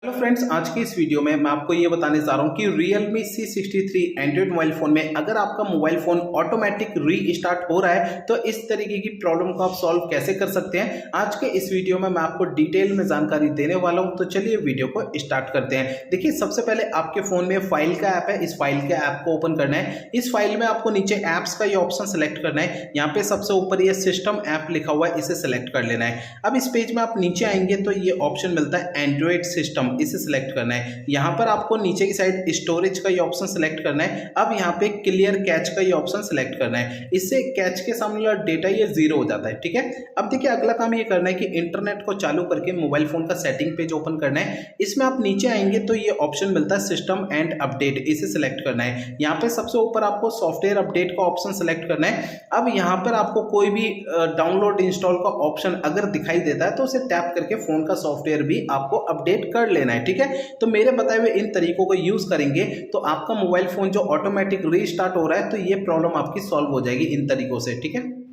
Hello friends, आज की इस वीडियो में मैं आपको ये बताने जा रहा हूँ कि realme C63 Android mobile phone में अगर आपका मोबाइल फोन ऑटोमेटिक रीस्टार्ट हो रहा है तो इस तरीके की प्रॉब्लम को आप सॉल्व कैसे कर सकते हैं। आज के इस वीडियो में मैं आपको डिटेल में जानकारी देने वाला हूँ, तो चलिए वीडियो को स्टार्ट करते हैं। देखिए, सबसे पहले आपके फोन में फाइल का ऐप है, इस फाइल के ऐप को ओपन करना है। इस फाइल में आपको नीचे ऐप्स का ये ऑप्शन सेलेक्ट करना है। यहाँ पे सबसे ऊपर ये सिस्टम ऐप लिखा हुआ है, इसे सेलेक्ट कर लेना है। अब इस पेज में आप नीचे आएंगे तो ये ऑप्शन मिलता है एंड्रॉइड सिस्टम, इसे सिलेक्ट करना है। यहाँ पर आपको नीचे की साइड स्टोरेज का ये ऑप्शन सिलेक्ट करना है। अब यहाँ पे क्लियर कैच का ये ऑप्शन सिलेक्ट करना है। इससे कैच के सामने वाला डेटा ये जीरो हो जाता है। ठीक है, अब देखिए अगला काम ये करना है कि इंटरनेट को चालू करके मोबाइल फोन का सेटिंग पेज ओपन करना है। इसमें आप नीचे आएंगे तो ये ऑप्शन मिलता है सिस्टम एंड अपडेट, इसे सिलेक्ट करना है। यहाँ पे सबसे ऊपर आपको सॉफ्टवेयर अपडेट का ऑप्शन सिलेक्ट करना है। अब यहाँ पर आपको कोई भी डाउनलोड इंस्टॉल का ऑप्शन अगर दिखाई देता है तो उसे टैप करके फोन का सॉफ्टवेयर भी आपको अपडेट कर लेना है। ठीक है, तो मेरे बताए हुए इन तरीकों को यूज करेंगे तो आपका मोबाइल फोन जो ऑटोमेटिक रीस्टार्ट हो रहा है तो ये प्रॉब्लम आपकी सॉल्व हो जाएगी इन तरीकों से। ठीक है।